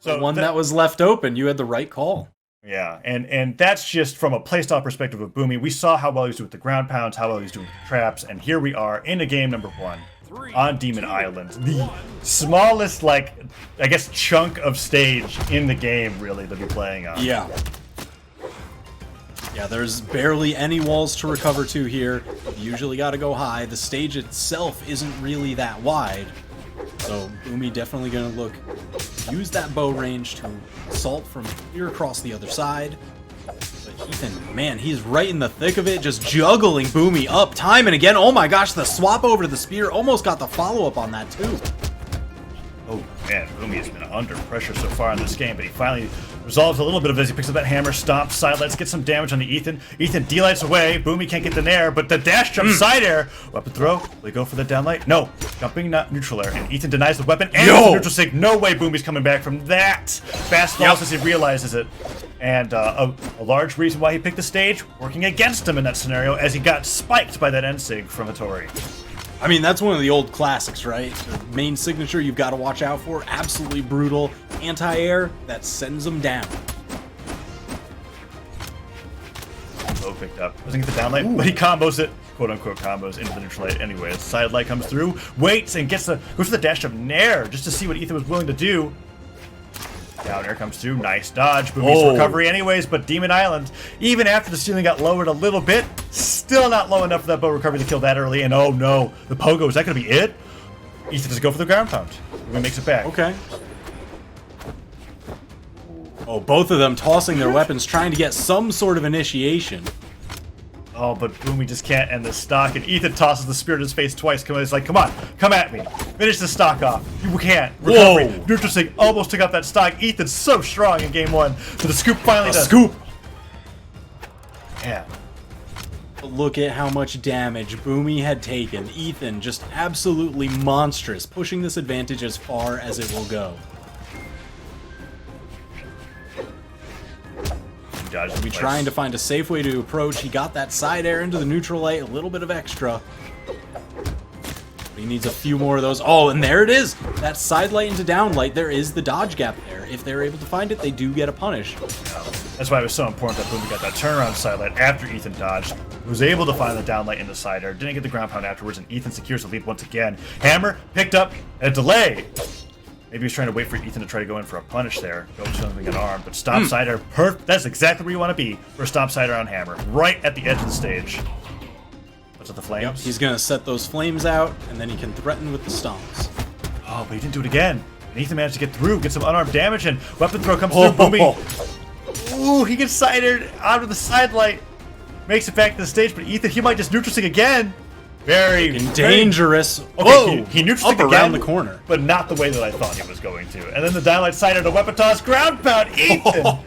So the one that was left open. You had the right call. Yeah, and that's just from a playstyle perspective of Boomy. We saw how well he was doing with the ground pounds, how well he was doing with the traps, and here we are in a game number 1 on Demon Island. The smallest, like, I guess, chunk of stage in the game, really, to be playing on. Yeah. Yeah, there's barely any walls to recover to here. You usually got to go high. The stage itself isn't really that wide. So Boomy definitely going to use that bow range to assault from here across the other side. But Ethan, man, he's right in the thick of it, just juggling Boomy up time and again. Oh my gosh, the swap over to the spear almost got the follow-up on that too. Oh man, Boomy has been under pressure so far in this game, but he finally resolves a little bit of it as he picks up that hammer, stomps, side lights, gets some damage on the Ethan. Ethan D-lights away, Boomy can't get the nair, but the dash jump side air. Weapon throw, we go for the down light. No, jumping, not neutral air, and Ethan denies the weapon and the neutral sig. No way Boomy's coming back from that. Fast falls as he realizes it. And a large reason why he picked the stage, working against him in that scenario as he got spiked by that N-sig from Hattori. I mean, that's one of the old classics, right? The main signature you've got to watch out for. Absolutely brutal anti-air that sends them down. Low picked up. Doesn't get the down light, but he combos it, quote-unquote combos, into the neutral light anyway. Side light comes through, waits, and goes for the dash of nair, just to see what Ethan was willing to do. Down air comes through, nice dodge, Boomy's recovery anyways, but Demon Island, even after the ceiling got lowered a little bit, still not low enough for that bow recovery to kill that early, and oh no, the pogo, is that going to be it? Ethan does go for the ground pound. Boomy makes it back. Okay. Oh, both of them tossing their weapons, trying to get some sort of initiation. Oh, but Boomy just can't end the stock, and Ethan tosses the spear in his face twice. He's like, come on, come at me. Finish the stock off. You can't. Recovery. Neutral sig almost took out that stock. Ethan's so strong in game 1, but the scoop finally does. Scoop! Yeah. Look at how much damage Boomy had taken. Ethan just absolutely monstrous, pushing this advantage as far as it will go. Be trying to find a safe way to approach. He got that side air into the neutral light, a little bit of extra. He needs a few more of those. Oh, and there it is! That side light into down light. There is the dodge gap there. If they're able to find it, they do get a punish. That's why it was so important that Boomy got that turnaround side light after Ethan dodged. He was able to find the down light in the side air, didn't get the ground pound afterwards, and Ethan secures the lead once again. Hammer picked up a delay. Maybe he's trying to wait for Ethan to try to go in for a punish there. Go for something an arm, but stomp side air, that's exactly where you want to be for a stomp side air on Hammer, right at the edge of the stage. What's with the flames? Yep, he's going to set those flames out, and then he can threaten with the stomps. Oh, but he didn't do it again. And Ethan managed to get through, get some unarmed damage, and weapon throw comes through. Boomy. Ooh, he gets side aired out of the side light. Makes it back to the stage, but Ethan, he might just neutral sig again. Very dangerous. Okay, whoa! He neutral up around again, the corner, but not the way that I thought he was going to. And then the downlight side of the weapon toss, ground pound, Ethan.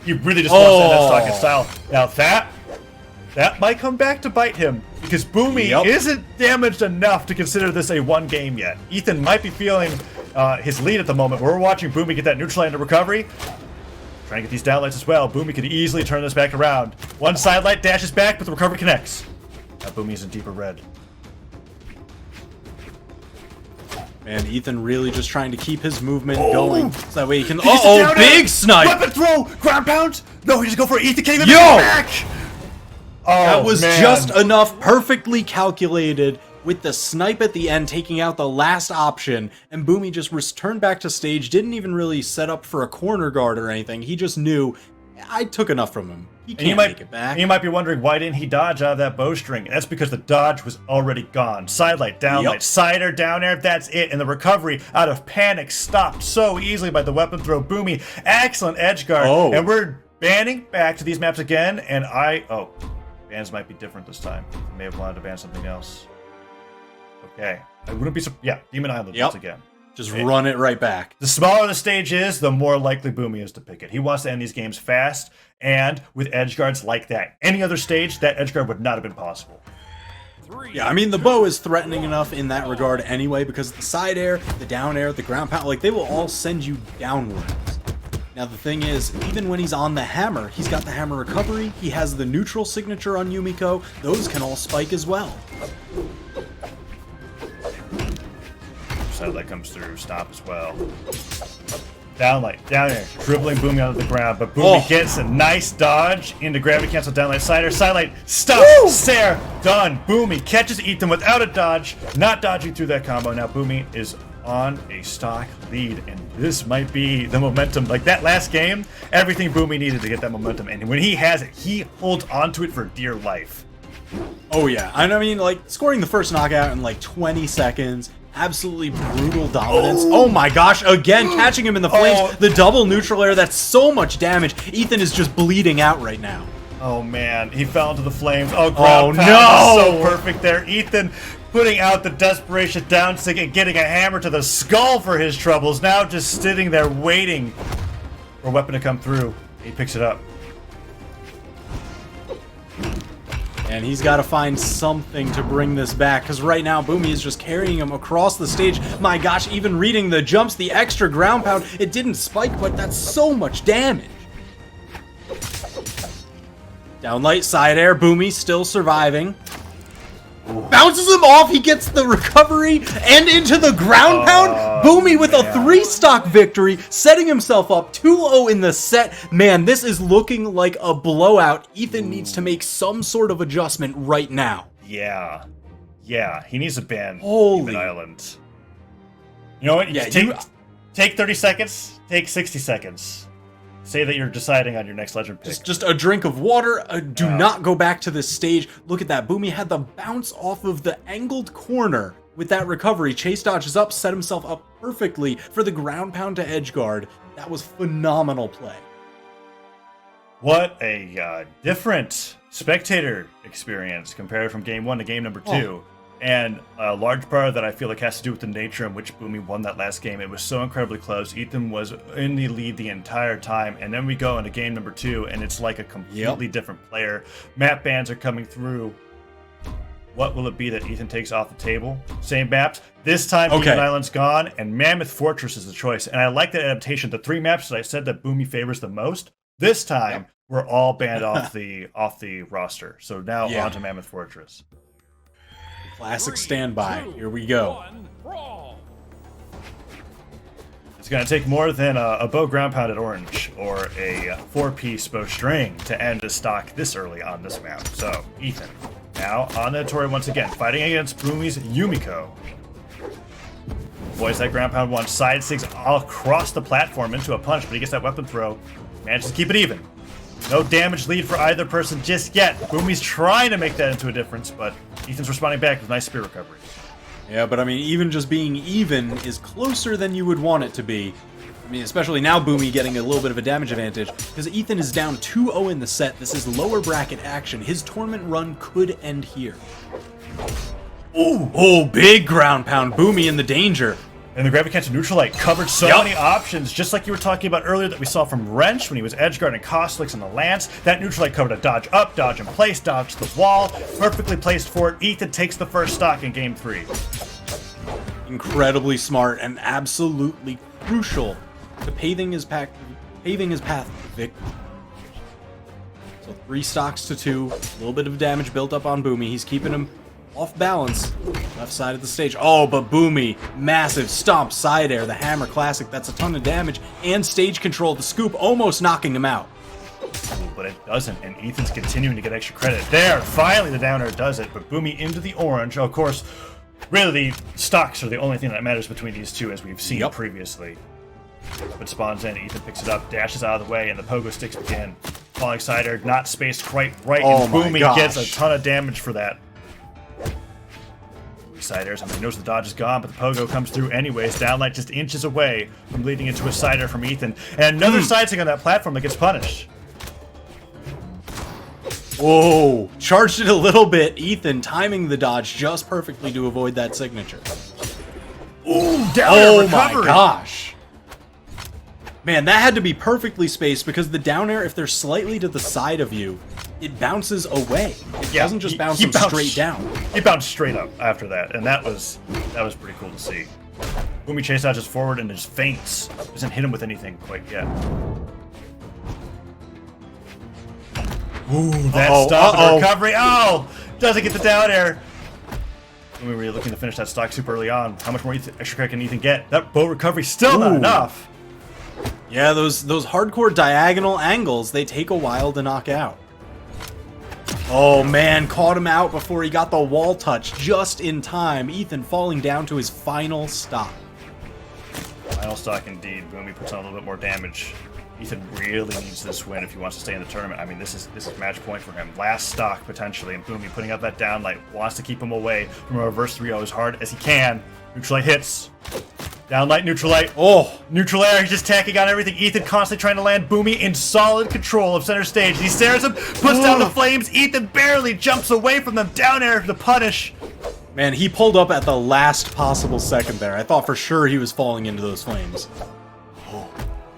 He really just lost that stock in style. Now that might come back to bite him because Boomy isn't damaged enough to consider this a one game yet. Ethan might be feeling his lead at the moment. We're watching Boomy get that neutral into recovery. Trying to get these downlights as well. Boomy could easily turn this back around. One side light dashes back, but the recovery connects. Now Boomy's in deeper red. Man, Ethan really just trying to keep his movement going. So that way he can... Oh, big snipe! Weapon throw! Ground pound! No, he just go for it. Ethan can't even make it back! Oh, that was just enough, perfectly calculated, with the snipe at the end taking out the last option, and Boomy just returned back to stage, didn't even really set up for a corner guard or anything. He just knew, I took enough from him. He can't make it back. You might be wondering, why didn't he dodge out of that bowstring? That's because the dodge was already gone. Side light, down light, side air, down air, that's it. And the recovery out of panic stopped so easily by the weapon throw. Boomy, excellent edge guard. And we're banning back to these maps again, and bans might be different this time. I may have wanted to ban something else. Okay. I wouldn't be Demon Island once again. Just run it right back. The smaller the stage is, the more likely Boomy is to pick it. He wants to end these games fast, and with edge guards like that. Any other stage, that edge guard would not have been possible. Yeah, I mean, the bow is threatening enough in that regard anyway, because the side air, the down air, the ground pound, like, they will all send you downwards. Now, the thing is, even when he's on the hammer, he's got the hammer recovery, he has the neutral signature on Yumiko, those can all spike as well. Side light comes through, stop as well. Down light, down air, dribbling Boomie onto the ground, but Boomie gets a nice dodge into gravity cancel down light, side light, stop, Sarah, done. Boomie catches Ethan without a dodge, not dodging through that combo. Now Boomie is on a stock lead, and this might be the momentum. Like that last game, everything Boomie needed to get that momentum, and when he has it, he holds onto it for dear life. Oh yeah, and I mean, like, scoring the first knockout in like 20 seconds, absolutely brutal dominance. Oh my gosh, again, catching him in the flames, the double neutral air, that's so much damage. Ethan is just bleeding out right now. Oh man, he fell into the flames. Oh, ground pound no! So perfect there. Ethan putting out the desperation down stick and getting a hammer to the skull for his troubles. Now just sitting there waiting for a weapon to come through. He picks it up. And he's got to find something to bring this back, because right now Boomie is just carrying him across the stage. My gosh, even reading the jumps, the extra ground pound, it didn't spike, but that's so much damage. Down light, side air, Boomie still surviving. Bounces him off, he gets the recovery and into the ground pound. Boomie with a 3-stock victory, setting himself up 2-0 in the set. Man, this is looking like a blowout. Ethan needs to make some sort of adjustment right now. Yeah. Yeah, he needs to ban Holy. Demon Island. You know what? Yeah, take 30 seconds, take 60 seconds. Say that you're deciding on your next legend pick. Just a drink of water. Do not go back to this stage. Look at that. Boomie had the bounce off of the angled corner with that recovery. Chase dodges up, set himself up perfectly for the ground pound to edge guard. That was phenomenal play. What a different spectator experience compared from game 1 to game number 2. And a large part of that I feel like has to do with the nature in which Boomie won that last game. It was so incredibly close. Ethan was in the lead the entire time. And then we go into game number 2, and it's like a completely different player. Map bans are coming through. What will it be that Ethan takes off the table? Same maps. This time, Demon Island's gone, and Mammoth Fortress is the choice. And I like that adaptation. The 3 maps that I said that Boomie favors the most, this time, we're all banned off the roster. So now on to Mammoth Fortress. Classic standby. Here we go. It's going to take more than a bow ground pounded orange or a 4-piece bow string to end a stock this early on this map. So, Ethan, now on the Tori once again, fighting against Boomie's Yumiko. Boys that ground pound one, side sticks all across the platform into a punch, but he gets that weapon throw. Manages to keep it even. No damage lead for either person just yet. Boomie's trying to make that into a difference, but Ethan's responding back with nice spear recovery. Yeah, but I mean, even just being even is closer than you would want it to be. I mean, especially now Boomie getting a little bit of a damage advantage, because Ethan is down 2-0 in the set. This is lower bracket action. His tournament run could end here. Ooh, oh, big ground pound. Boomie in the danger. And the gravity cancel neutral light covered so many options, just like you were talking about earlier that we saw from Wrench when he was edgeguard and Costlix on the Lance. That neutral light covered a dodge up, dodge in place, dodge the wall, perfectly placed for it. Ethan takes the first stock in game 3. Incredibly smart and absolutely crucial to paving his path to victory. So 3 stocks to 2, a little bit of damage built up on Boomie. He's keeping him off balance, left side of the stage. Oh, but Boomie, massive stomp, side air, the hammer classic, that's a ton of damage, and stage control, the scoop, almost knocking him out. But it doesn't, and Ethan's continuing to get extra credit. There, finally the down air does it, but Boomie into the orange. Of course, really, the stocks are the only thing that matters between these two, as we've seen previously. But spawns in, Ethan picks it up, dashes out of the way, and the pogo sticks begin. Falling side air, not spaced quite right, and Boomie gets a ton of damage for that. Side airs, I mean, he knows the dodge is gone, but the pogo comes through anyways. Downlight just inches away from leading into a side air from Ethan. And another side stick on that platform that gets punished. Whoa, charged it a little bit. Ethan timing the dodge just perfectly to avoid that signature. Ooh, down air recovery. My gosh. Man, that had to be perfectly spaced, because the down air, if they're slightly to the side of you, it bounces away. It doesn't just bounce them straight down. He bounced straight up after that, and that was pretty cool to see. Boomie chase dodges forward and just faints. Doesn't hit him with anything quite yet. Ooh, that stop and recovery. Oh, doesn't get the down air. Boomie really looking to finish that stock super early on. How much more extra credit can Ethan get? That bow recovery still not enough. Yeah, those hardcore diagonal angles, they take a while to knock out. Oh man, caught him out before he got the wall touch just in time. Ethan falling down to his final stock. Final stock indeed. Bhumi puts on a little bit more damage. Ethan really needs this win if he wants to stay in the tournament. I mean, this is match point for him. Last stock potentially, and Bhumi putting up that down light, wants to keep him away from a reverse 3-0 as hard as he can. Neutral light hits. Down light, neutral light. Oh, neutral air. He's just tacking on everything. Ethan constantly trying to land. Bhumi in solid control of center stage. He stares him, puts down the flames. Ethan barely jumps away from them. Down air to punish. Man, he pulled up at the last possible second there. I thought for sure he was falling into those flames.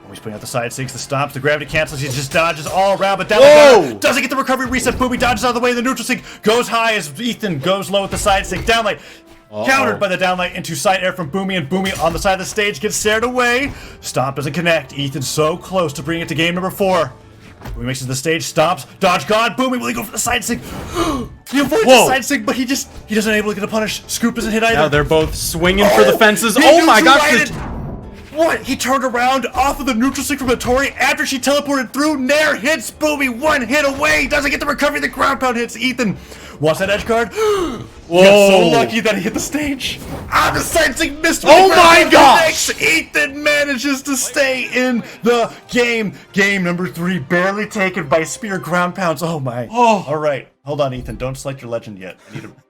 He's putting out the side sinks, the stomps, the gravity cancels. He just dodges all around, but down doesn't get the recovery reset. Bhumi dodges out of the way. The neutral sink goes high as Ethan goes low with the side sink. Downlight countered by the downlight into side air from Bhumi, and Bhumi on the side of the stage gets stared away. Stomp doesn't connect. Ethan so close to bringing it to game number 4. Bhumi makes it to the stage, stomps, dodge gone. Bhumi will he go for the side sink? He avoids the side sink, but he doesn't able to get a punish. Scoop doesn't hit either. Now they're both swinging for the fences. Oh my gosh! What? He turned around off of the neutral stick from Hattori after she teleported through. Nair hits Bhumi, 1 hit away. Doesn't get the recovery. The ground pound hits Ethan. Wants that edge guard. Whoa! He got so lucky that he hit the stage. The side stick missed. Oh my gosh! Ethan manages to stay in the game. Game number 3, barely taken by spear ground pounds. Oh my. All right. Hold on, Ethan. Don't select your legend yet.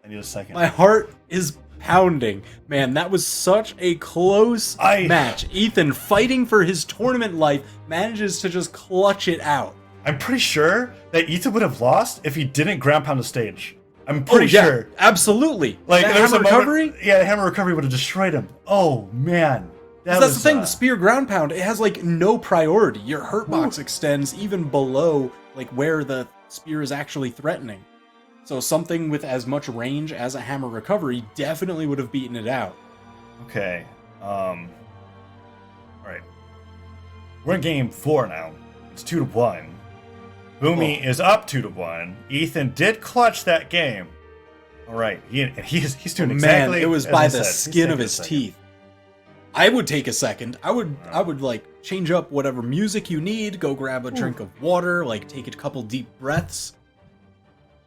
I need a second. My heart is pounding. Man, that was such a close match. Ethan, fighting for his tournament life, manages to just clutch it out. I'm pretty sure that Ethan would have lost if he didn't ground pound the stage. I'm pretty sure. Absolutely. Like, that there was hammer a moment, recovery? Yeah, the hammer recovery would have destroyed him. Oh, man. That's the thing, the spear ground pound, it has, like, no priority. Your hurt box extends even below, like, where the spear is actually threatening. So something with as much range as a hammer recovery definitely would have beaten it out. Okay. Alright. We're in game 4 now. It's 2-1. Bhumi is up 2-1. Ethan did clutch that game. Alright. He's doing exactly. Man, it was by the skin of his teeth. I would take a second. I would like change up whatever music you need, go grab a drink of water, like take a couple deep breaths.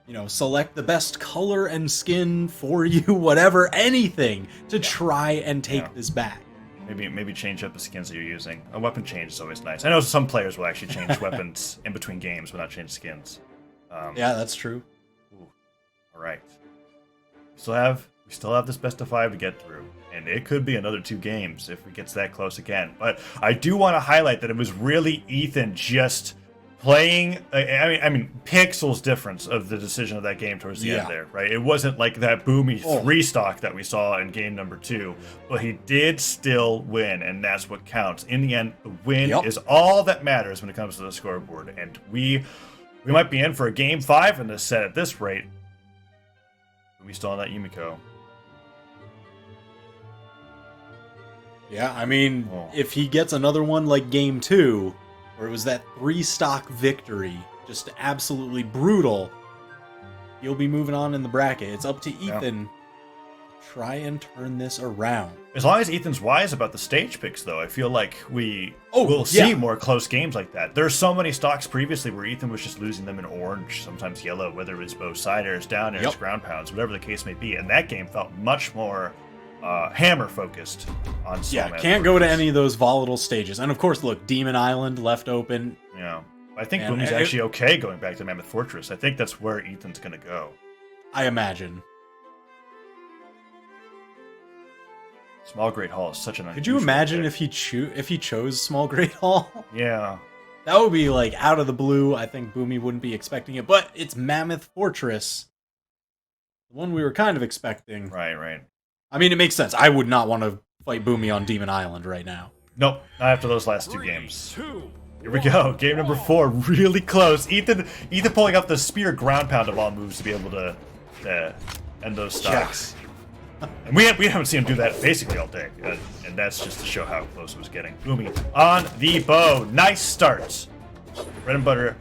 You know, select the best color and skin for you, whatever, anything to try and take this back. Maybe change up the skins that you're using. A weapon change is always nice. I know some players will actually change weapons in between games, but not change skins. Yeah, that's true. All right. We still have this best of 5 to get through, and it could be another 2 games if it gets that close again. But I do want to highlight that it was really Ethan just playing. I mean, pixels difference of the decision of that game towards the end there, right? It wasn't like that Bhumi 3 stock that we saw in game number 2, but he did still win, and that's what counts. In the end, the win is all that matters when it comes to the scoreboard, and we might be in for a game 5 in this set at this rate. We still on that Yumiko. Yeah, I mean, if he gets another one like game 2, where it was that 3 stock victory, just absolutely brutal, he'll be moving on in the bracket. It's up to Ethan to try and turn this around. As long as Ethan's wise about the stage picks, though, I feel like we will see more close games like that. There's so many stocks previously where Ethan was just losing them in orange, sometimes yellow, whether it was both side airs, down airs, ground pounds, whatever the case may be. And that game felt much more hammer focused on can't go to any of those volatile stages. And of course, look, Demon Island left open. Yeah, I think Bhumi's actually okay going back to Mammoth Fortress. I think that's where Ethan's gonna go. I imagine. Small Great Hall is such an unusual Could you imagine pick. if he chose Small Great Hall? Yeah. That would be like out of the blue. I think Bhumi wouldn't be expecting it, but it's Mammoth Fortress. The one we were kind of expecting. Right. I mean, it makes sense. I would not want to fight Bhumi on Demon Island right now. Nope, not after those last 2 games. Here we go, game number 4, really close. Ethan pulling up the spear ground pound of all moves to be able to end those stocks. And we haven't seen him do that basically all day, and that's just to show how close it was getting. Bhumi on the bow, nice start. Bread and butter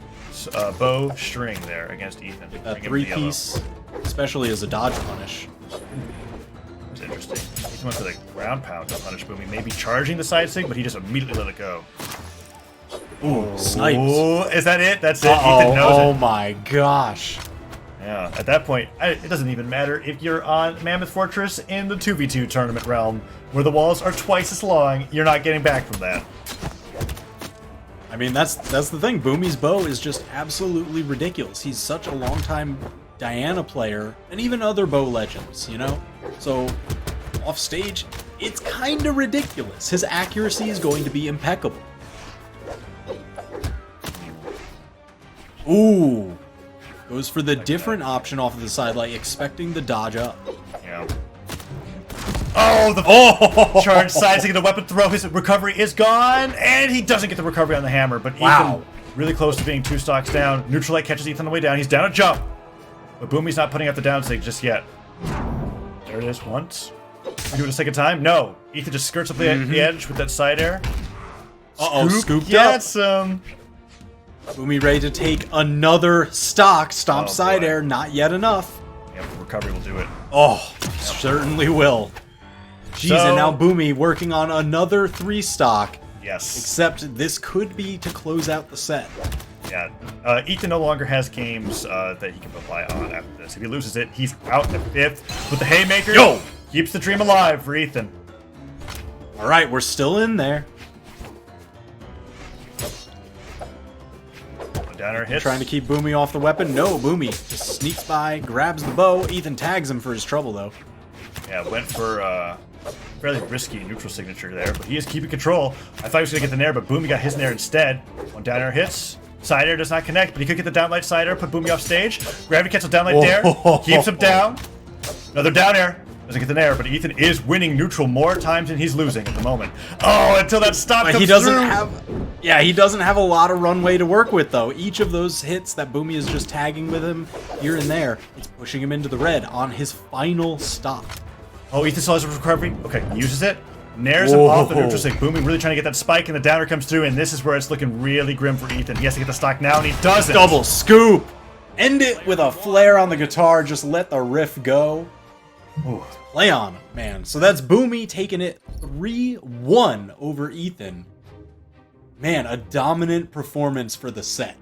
bow string there against Ethan. That 3-piece, especially as a dodge punish. It's interesting. He went for the ground pound to punish Bhumi, maybe charging the side sig, but he just immediately let it go. Ooh, snipes. Ooh, is that it? That's it. Uh-oh, Ethan knows oh it. my gosh. Yeah, at that point, it doesn't even matter if you're on Mammoth Fortress in the 2v2 tournament realm, where the walls are twice as long. You're not getting back from that. I mean, that's the thing. Boomie's bow is just absolutely ridiculous. He's such a long-time Diana player, and even other bow legends, you know? So, off stage, it's kind of ridiculous. His accuracy is going to be impeccable. Ooh. Goes for the different option off of the side, like expecting the dodge up. Yeah. Oh, the charge sidestepping the weapon throw. His recovery is gone, and he doesn't get the recovery on the hammer. But Wow. Ethan really close to being 2 stocks down. Neutral light catches Ethan on the way down. He's down a jump, but Boomie's not putting out the down sig just yet. There it is once. We do it a second time. No, Ethan just skirts up the edge with that side air. Uh-oh, scooped up. Gets him. Boomie ready to take another stock. Stomp Oh, side boy. air, not yet enough. Yeah, the recovery will do it. Oh, certainly will. Jeez, So- and now Boomie working on another 3 stock. Yes. Except this could be to close out the set. Yeah. Ethan no longer has games that he can rely on after this. If he loses it, he's out in 5th. With the haymaker, keeps the dream alive for Ethan. All right, we're still in there. Downer hits. Trying to keep Boomie off the weapon. No, Boomie just sneaks by, grabs the bow. Ethan tags him for his trouble, though. Yeah, went for fairly risky neutral signature there, but he is keeping control. I thought he was going to get the nair, but Boomie got his nair instead. One down air hits. Side air does not connect, but he could get the downlight side air, put Boomie off stage. Gravity cancel downlight dair. Keeps him down. Another down air. Doesn't get the nair, but Ethan is winning neutral more times than he's losing at the moment. Oh, until that stop But comes he doesn't through. he doesn't have a lot of runway to work with, though. Each of those hits that Boomie is just tagging with him here and there, it's pushing him into the red on his final stop. Oh, Ethan still has a recovery. Okay, he uses it. Nairs him off the neutral sig. Boomie really trying to get that spike, and the downer comes through, and this is where it's looking really grim for Ethan. He has to get the stock now, and he doesn't. Double scoop! End it with a flare on the guitar, just let the riff go. Ooh. Play on him, man. So that's Boomie taking it 3-1 over Ethan. Man, a dominant performance for the set.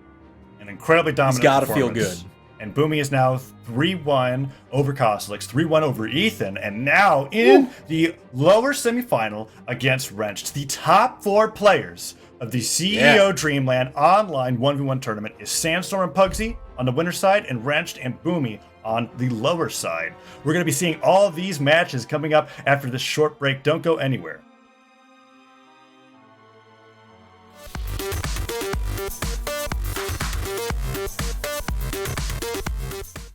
An incredibly dominant He's gotta feel performance. good. And Boomie is now 3-1 over Kostelix, 3-1 over Ethan, and now in the lower semifinal against Wrenched. The top 4 players of the CEO Dreamland online 1v1 tournament is Sandstorm and Pugsy on the winner's side, and Wrenched and Boomie on the lower side. We're going to be seeing all of these matches coming up after this short break. Don't go anywhere.